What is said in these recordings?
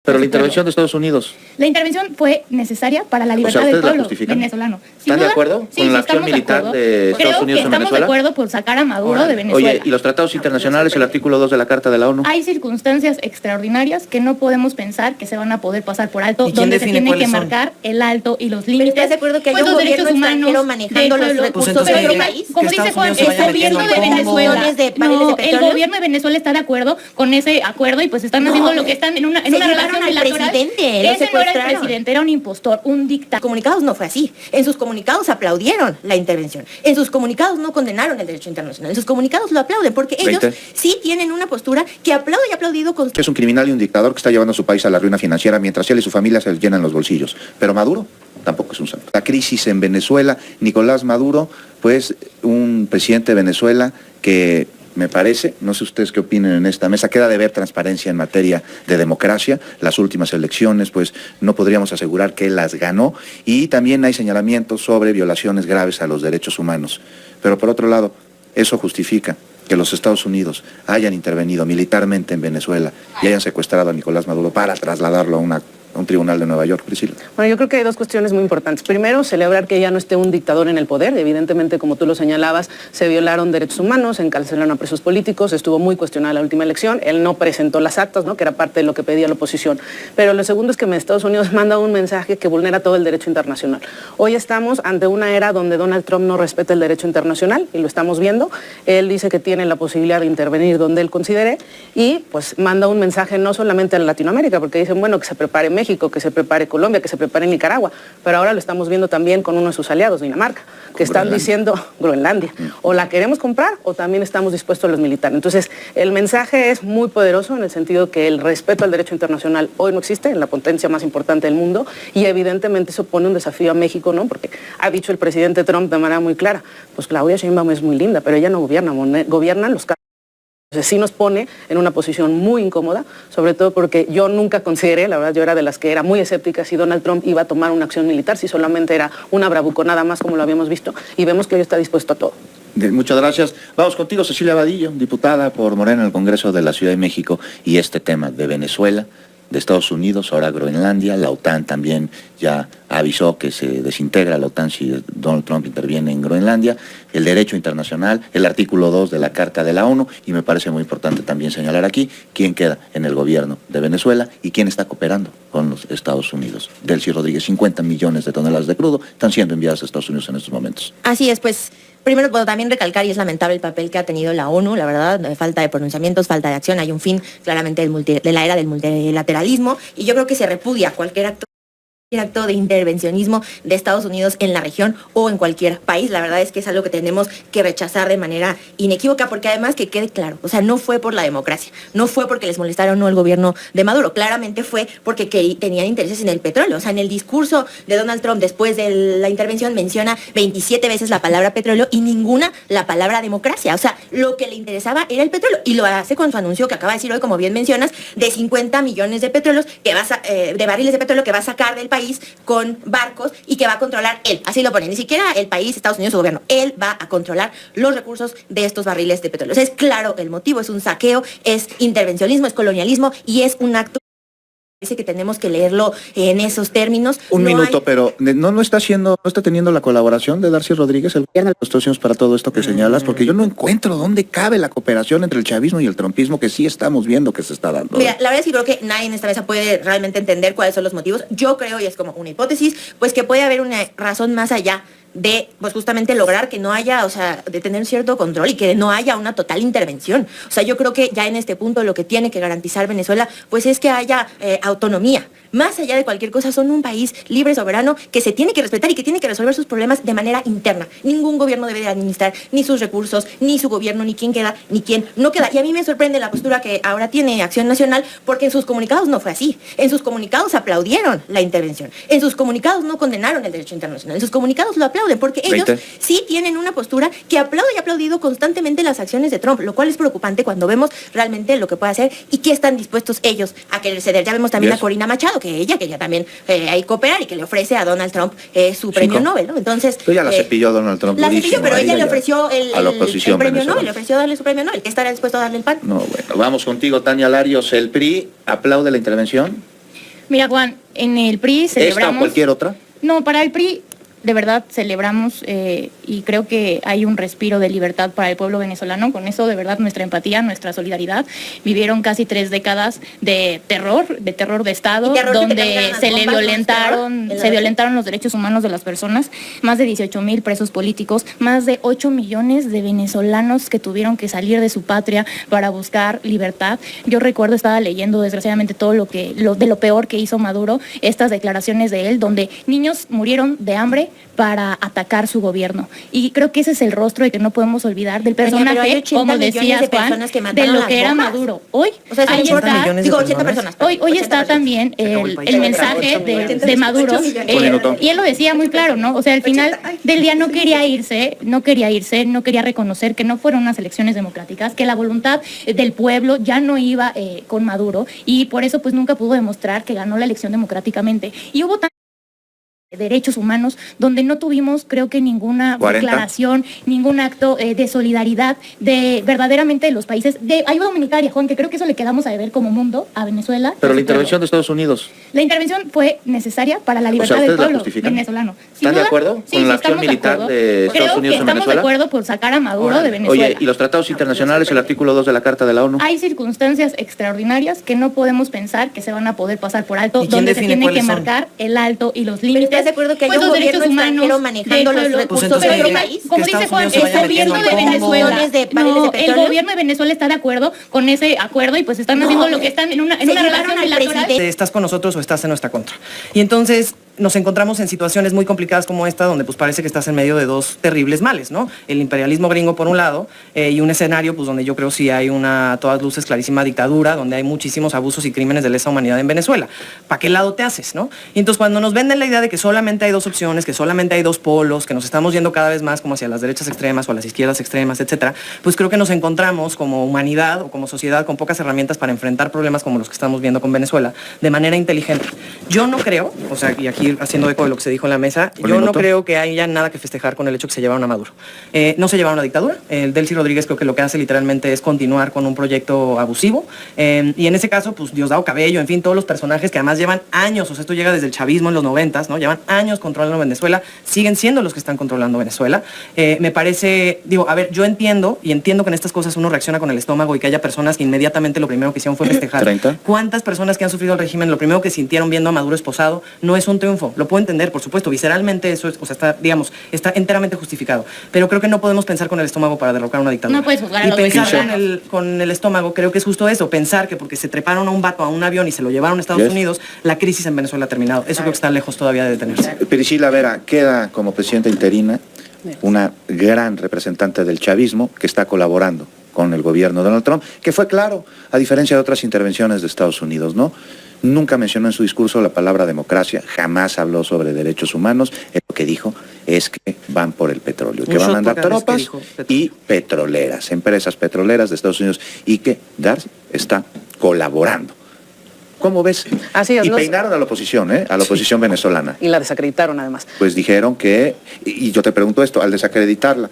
Pero la intervención de Estados Unidos. La intervención fue necesaria para la libertad del pueblo venezolano. ¿Están de acuerdo con la acción militar de Estados Unidos en Venezuela? Estamos de acuerdo por sacar a Maduro de Venezuela. Oye, ¿y los tratados internacionales, el artículo 2 de la Carta de la ONU? Hay circunstancias extraordinarias que no podemos pensar que se van a poder pasar por alto, donde se tiene que marcar el alto y los límites. ¿Estás de acuerdo que hay un gobierno extranjero manejando los recursos de otro país? Como dice Juan, el gobierno de Venezuela, el gobierno de Venezuela está de acuerdo con ese acuerdo y pues están haciendo lo que están en una relación bilateral. Ese no era el presidente, era un impostor, un dictador. En sus comunicados no fue así. En sus comunicados aplaudieron la intervención. En sus comunicados no condenaron el derecho internacional. En sus comunicados lo aplauden porque ellos sí tienen una postura que aplaude y ha aplaudido con... Es un criminal y un dictador que está llevando a su país a la ruina financiera mientras él y su familia se llenan los bolsillos. Pero Maduro tampoco es un santo. La crisis en Venezuela, Nicolás Maduro, pues un presidente de Venezuela que... me parece, no sé ustedes qué opinen en esta mesa, queda de ver transparencia en materia de democracia. Las últimas elecciones, pues no podríamos asegurar que él las ganó y también hay señalamientos sobre violaciones graves a los derechos humanos. Pero por otro lado, eso justifica que los Estados Unidos hayan intervenido militarmente en Venezuela y hayan secuestrado a Nicolás Maduro para trasladarlo a un tribunal de Nueva York, Priscila. Bueno, yo creo que hay dos cuestiones muy importantes. Primero, celebrar que ya no esté un dictador en el poder. Evidentemente, como tú lo señalabas, se violaron derechos humanos, se encarcelaron a presos políticos, estuvo muy cuestionada la última elección. Él no presentó las actas, ¿no?, que era parte de lo que pedía la oposición. Pero lo segundo es que Estados Unidos manda un mensaje que vulnera todo el derecho internacional. Hoy estamos ante una era donde Donald Trump no respeta el derecho internacional y lo estamos viendo. Él dice que tiene la posibilidad de intervenir donde él considere y pues manda un mensaje no solamente a Latinoamérica, porque dicen, bueno, que se prepare México, que se prepare Colombia, que se prepare Nicaragua, pero ahora lo estamos viendo también con uno de sus aliados, Dinamarca, que están diciendo Groenlandia, o la queremos comprar o también estamos dispuestos a los militares. Entonces, el mensaje es muy poderoso en el sentido que el respeto al derecho internacional hoy no existe en la potencia más importante del mundo y evidentemente eso pone un desafío a México, ¿no? Porque ha dicho el presidente Trump de manera muy clara, pues Claudia Sheinbaum es muy linda, pero ella no gobierna, gobiernan los casos. Entonces sí nos pone en una posición muy incómoda, sobre todo porque yo nunca consideré, la verdad yo era de las que era muy escéptica si Donald Trump iba a tomar una acción militar, si solamente era una bravuconada más como lo habíamos visto, y vemos que hoy está dispuesto a todo. Muchas gracias. Vamos contigo, Cecilia Vadillo, diputada por Morena en el Congreso de la Ciudad de México, y este tema de Venezuela, de Estados Unidos, ahora Groenlandia. La OTAN también ya avisó que se desintegra la OTAN si Donald Trump interviene en Groenlandia, el derecho internacional, el artículo 2 de la Carta de la ONU, y me parece muy importante también señalar aquí quién queda en el gobierno de Venezuela y quién está cooperando con los Estados Unidos. Delcy Rodríguez, 50 millones de toneladas de crudo están siendo enviadas a Estados Unidos en estos momentos. Así es, pues... Primero, puedo también recalcar, y es lamentable el papel que ha tenido la ONU, la verdad, falta de pronunciamientos, falta de acción, hay un fin claramente de la era del multilateralismo, y yo creo que se repudia cualquier acto de intervencionismo de Estados Unidos en la región o en cualquier país. La verdad es que es algo que tenemos que rechazar de manera inequívoca, porque además que quede claro, o sea, no fue por la democracia, no fue porque les molestaron no el gobierno de Maduro, claramente fue porque tenían intereses en el petróleo. O sea, en el discurso de Donald Trump después de la intervención menciona 27 veces la palabra petróleo y ninguna la palabra democracia. O sea, lo que le interesaba era el petróleo, y lo hace con su anuncio que acaba de decir hoy, como bien mencionas, de 50 millones de petróleos de barriles de petróleo que va a sacar del país con barcos y que va a controlar él. Así lo pone, ni siquiera el país, Estados Unidos, su gobierno. Él va a controlar los recursos de estos barriles de petróleo. O sea, es claro el motivo, es un saqueo, es intervencionismo, es colonialismo y es un acto. Parece que tenemos que leerlo en esos términos. Un minuto, pero no está teniendo la colaboración de Delcy Rodríguez, el gobierno de los Estados Unidos, para todo esto que señalas, porque yo no encuentro dónde cabe la cooperación entre el chavismo y el trumpismo que sí estamos viendo que se está dando. Mira, la verdad es que creo que nadie en esta mesa puede realmente entender cuáles son los motivos. Yo creo, y es como una hipótesis, pues que puede haber una razón más allá de, pues justamente lograr que no haya, o sea, de tener cierto control y que no haya una total intervención. O sea, yo creo que ya en este punto lo que tiene que garantizar Venezuela, pues es que haya autonomía. Más allá de cualquier cosa, son un país libre, soberano, que se tiene que respetar y que tiene que resolver sus problemas de manera interna. Ningún gobierno debe de administrar ni sus recursos, ni su gobierno, ni quién queda, ni quién no queda. Y a mí me sorprende la postura que ahora tiene Acción Nacional, porque en sus comunicados no fue así. En sus comunicados aplaudieron la intervención. En sus comunicados no condenaron el derecho internacional. En sus comunicados lo aplauden, porque ellos sí tienen una postura que aplaude y ha aplaudido constantemente las acciones de Trump, lo cual es preocupante cuando vemos realmente lo que puede hacer y qué están dispuestos ellos a querer ceder. Ya vemos también a Corina Machado, que ella también hay que cooperar y que le ofrece a Donald Trump su premio Nobel, ¿no? Entonces... Pero ya la cepilló Donald Trump. La cepilló, pero ella le ofreció el premio Nobel, le ofreció darle su premio Nobel, que estará dispuesto a darle el pan. No, bueno, vamos contigo, Tania Larios. ¿El PRI aplaude la intervención? Mira, Juan, en el PRI celebramos... ¿Esta o cualquier otra? No, para el PRI, de verdad, celebramos y creo que hay un respiro de libertad para el pueblo venezolano. Con eso, de verdad, nuestra empatía, nuestra solidaridad. Vivieron casi 3 décadas de terror de Estado, donde se violentaron los derechos humanos de las personas. Más de 18,000 presos políticos, más de 8 millones de venezolanos que tuvieron que salir de su patria para buscar libertad. Yo recuerdo, estaba leyendo, desgraciadamente, todo lo peor que hizo Maduro, estas declaraciones de él, donde niños murieron de hambre para atacar su gobierno. Y creo que ese es el rostro de que no podemos olvidar del personaje, como decías, Juan, de lo que era Maduro. Hoy, o sea, ahí está, 80 personas. Hoy está también el mensaje de Maduro, y él lo decía muy claro, ¿no? O sea, al final del día no quería irse, no quería reconocer que no fueron unas elecciones democráticas, que la voluntad del pueblo ya no iba con Maduro, y por eso pues nunca pudo demostrar que ganó la elección democráticamente. Y hubo derechos humanos, donde no tuvimos, creo que ninguna 40. declaración, ningún acto de solidaridad de verdaderamente de los países, de ayuda humanitaria, Juan, que creo que eso le quedamos a deber como mundo a Venezuela. Pero la intervención de Estados Unidos. La intervención fue necesaria para la libertad del pueblo venezolano. ¿Están de acuerdo con la acción militar de Estados Unidos en Venezuela? Estamos de acuerdo por sacar a Maduro de Venezuela. Oye, ¿y los tratados internacionales, el artículo 2 de la Carta de la ONU? Hay circunstancias extraordinarias que no podemos pensar que se van a poder pasar por alto, donde se tiene que marcar el alto y los límites. ¿Estás de acuerdo que hay un gobierno extranjero manejando los recursos del país? Como dice Juan, el gobierno de Venezuela, el gobierno de Venezuela está de acuerdo con ese acuerdo y pues están haciendo lo que están en una relación bilateral. ¿Estás con nosotros o estás en nuestra contra? Y entonces nos encontramos en situaciones muy complicadas como esta, donde pues parece que estás en medio de 2 terribles males, ¿no? El imperialismo gringo por un lado, y un escenario pues donde yo creo sí hay una, a todas luces, clarísima dictadura, donde hay muchísimos abusos y crímenes de lesa humanidad en Venezuela. ¿Para qué lado te haces, no? Y entonces cuando nos venden la idea de que solamente hay 2 opciones, que solamente hay 2 polos, que nos estamos yendo cada vez más como hacia las derechas extremas o a las izquierdas extremas, etcétera, pues creo que nos encontramos como humanidad o como sociedad con pocas herramientas para enfrentar problemas como los que estamos viendo con Venezuela de manera inteligente. Yo no creo, o sea, y aquí haciendo eco de lo que se dijo en la mesa, yo no creo que haya nada que festejar con el hecho que se llevaron a Maduro. No se llevaron a una dictadura. El Delcy Rodríguez creo que lo que hace literalmente es continuar con un proyecto abusivo, y en ese caso, pues Diosdado Cabello, en fin, todos los personajes que además llevan años, o sea, esto llega desde el chavismo en los 90s, ¿no? Llevan años controlando Venezuela, siguen siendo los que están controlando Venezuela. Me parece, digo, a ver, yo entiendo que en estas cosas uno reacciona con el estómago y que haya personas que inmediatamente lo primero que hicieron fue festejar. 30. ¿Cuántas personas que han sufrido el régimen, lo primero que sintieron viendo a Maduro esposado no es un triunfo? Lo puedo entender, por supuesto, visceralmente eso es, o sea, está, digamos, está enteramente justificado, pero creo que no podemos pensar con el estómago para derrocar una dictadura. No puedes juzgar a y los pensar con el estómago, creo que es justo eso, pensar que porque se treparon a un vato, a un avión y se lo llevaron a Estados Unidos, la crisis en Venezuela ha terminado. Eso creo que está lejos todavía de detenerse. Priscila Vera queda como presidenta interina, una gran representante del chavismo que está colaborando con el gobierno de Donald Trump, que fue claro, a diferencia de otras intervenciones de Estados Unidos, ¿no? Nunca mencionó en su discurso la palabra democracia, jamás habló sobre derechos humanos. Lo que dijo es que van por el petróleo, que van a mandar tropas y petroleras, empresas petroleras de Estados Unidos, y que Darcy está colaborando. ¿Cómo ves? Así es, y peinaron a la oposición, a la oposición venezolana. Y la desacreditaron además. Pues dijeron que, y yo te pregunto esto, al desacreditarla,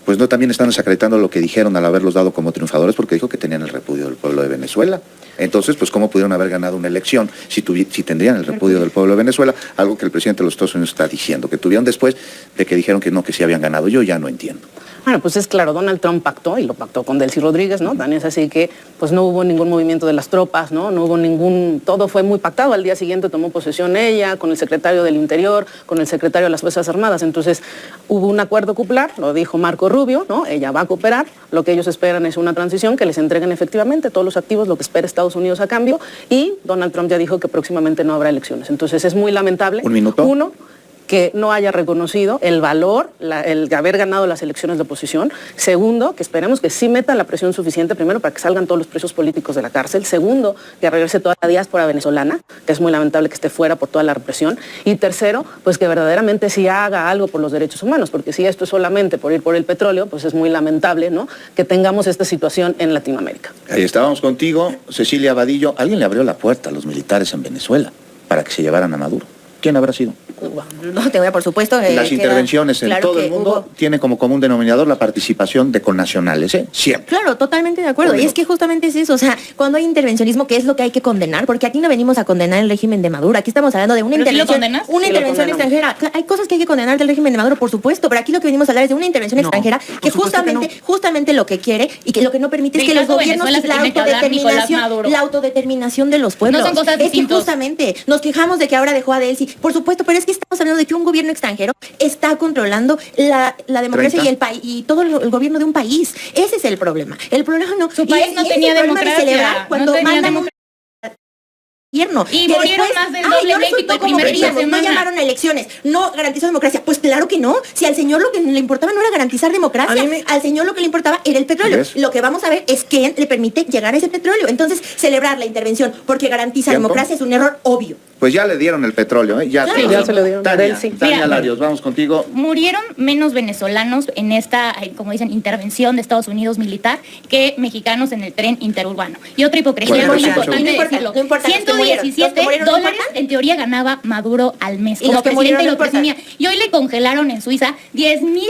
pues no también están desacreditando lo que dijeron al haberlos dado como triunfadores, porque dijo que tenían el repudio del pueblo de Venezuela. Entonces, pues ¿cómo pudieron haber ganado una elección si tendrían el repudio del pueblo de Venezuela? Algo que el presidente de los Estados Unidos está diciendo, que tuvieron después de que dijeron que no, que sí habían ganado. Yo ya no entiendo. Bueno, pues es claro, Donald Trump pactó, y lo pactó con Delcy Rodríguez, ¿no? Tan es así que pues no hubo ningún movimiento de las tropas, ¿no? No hubo todo fue muy pactado. Al día siguiente tomó posesión ella, con el secretario del Interior, con el secretario de las Fuerzas Armadas. Entonces hubo un acuerdo cupular, lo dijo Marco Rubio, ¿no? Ella va a cooperar, lo que ellos esperan es una transición, que les entreguen efectivamente todos los activos, lo que espera Estados Unidos a cambio, y Donald Trump ya dijo que próximamente no habrá elecciones. Entonces es muy lamentable. ¿Un minuto? Uno, que no haya reconocido el valor, el de haber ganado las elecciones de oposición. Segundo, que esperemos que sí metan la presión suficiente, primero, para que salgan todos los presos políticos de la cárcel. Segundo, que regrese toda la diáspora venezolana, que es muy lamentable que esté fuera por toda la represión. Y tercero, pues que verdaderamente sí haga algo por los derechos humanos, porque si esto es solamente por ir por el petróleo, pues es muy lamentable, ¿no?, que tengamos esta situación en Latinoamérica. Ahí estábamos contigo, Cecilia Vadillo. Alguien le abrió la puerta a los militares en Venezuela para que se llevaran a Maduro. ¿Quién habrá sido? No, te voy a, por supuesto. Las queda intervenciones en claro todo que el mundo hubo. tienen como común denominador la participación de connacionales, ¿eh? Siempre. Claro, totalmente de acuerdo. Obvio. Y es que justamente es eso, o sea, cuando hay intervencionismo, ¿qué es lo que hay que condenar? Porque aquí no venimos a condenar el régimen de Maduro, aquí estamos hablando de una ¿Pero sí lo intervención, condenas? una Sí lo intervención condenamos. extranjera. Hay cosas que hay que condenar del régimen de Maduro, por supuesto, pero aquí lo que venimos a hablar es de una intervención No, extranjera por que supuesto que justamente lo que quiere y que lo que no permite es Del que los caso gobiernos Venezuela se la tiene que hablar Nicolás Maduro. autodeterminación de los pueblos. No son cosas es que distintas. justamente nos quejamos de que ahora dejó a Delcy, por supuesto, pero es que estamos hablando de que un gobierno extranjero está controlando la democracia 30. y el país y todo el gobierno de un país. Ese es el problema. El problema no. Su país no tenía democracia, Cuando no tenía mandan democracia. gobierno. Y que murieron después, más del ay, doble no en México resultó el como primer día de queríamos, no semana. llamaron a elecciones, no garantizó democracia. Pues claro que no. Si al señor lo que le importaba no era garantizar democracia, al señor lo que le importaba era el petróleo. ¿Ves? Lo que vamos a ver es quién le permite llegar a ese petróleo. Entonces, celebrar la intervención porque garantiza ¿Tiempo? democracia es un error obvio. Pues ya le dieron el petróleo, ¿eh? Ya, Claro. Ya se lo dieron. Tania, Delcy. Tania Mira. Larios, vamos contigo. Murieron menos venezolanos en esta, como dicen, intervención de Estados Unidos militar que mexicanos en el tren interurbano. Y otra hipocresía Bueno, muy no importante importa, decirlo. no importa, los que murieron. Los que 117 murieron no dólares importan. en teoría ganaba Maduro al mes. Y los Como que presidente murieron no lo importan. presumía. Y hoy le congelaron en Suiza 10,000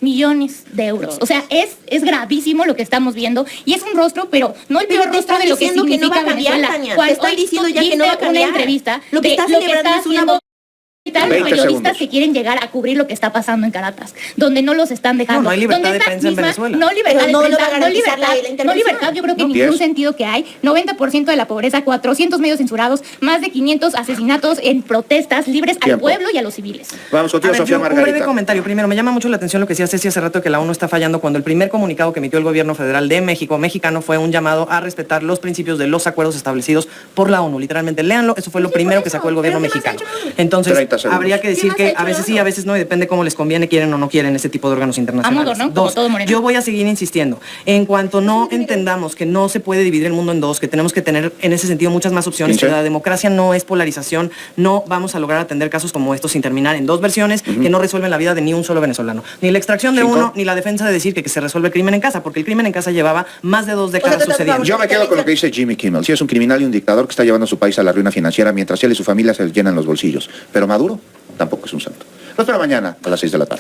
millones de euros. O sea, es gravísimo lo que estamos viendo y es un rostro, pero no el Pero peor te rostro están de lo que diciendo que no significa va a cambiar, Venezuela. Tania. Cuando Te están hoy diciendo tú ya que no va a diste cambiar. una entrevista Lo que de estás lo que celebrando está es una haciendo los 20 periodistas segundos. que quieren llegar a cubrir lo que está pasando en Caracas, donde no los están dejando. No hay libertad Donde de esta prensa en Venezuela. No libertad Pero de no lo va a prensa, no garantizar libertad, la no intervención. libertad, yo creo que en No. ningún 10. sentido que hay. 90% de la pobreza, 400 medios censurados, más de 500 asesinatos en protestas libres al Tiempo. pueblo y a los civiles. Vamos contigo, A ver, Sofía yo, un Margarita. breve comentario. Primero, me llama mucho la atención lo que decía Ceci hace rato, que la ONU está fallando cuando el primer comunicado que emitió el gobierno federal de México, mexicano, fue un llamado a respetar los principios de los acuerdos establecidos por la ONU. Literalmente, léanlo, eso fue lo primero que sacó el gobierno ¿Pero qué más mexicano. ha hecho? Entonces, 30 segundos. habría que decir más ha que hecho a veces la sí, ONU? a veces no, y depende cómo les conviene, quieren o no quieren ese tipo de órganos internacionales. A modo, ¿no? Como Dos, todo Morena. yo voy a seguir insistiendo. En cuanto no entendamos que no se puede dividir el mundo en dos, que tenemos que tener en ese sentido muchas más opciones, Sí. que la democracia no es polarización, no vamos a lograr atender casos como estos sin terminar en dos versiones que no resuelven la vida de ni un solo venezolano. Ni la extracción de 5. uno, ni la defensa de decir que se resuelve el crimen en casa, porque el crimen en casa llevaba más de 2 décadas tú estás sucediendo. Yo me quedo con lo que dice Jimmy Kimmel. Sí, es un criminal y un dictador que está llevando a su país a la ruina financiera mientras él y su familia se llenan los bolsillos. Pero Maduro tampoco es un santo. Nos vemos mañana a las 6 de la tarde.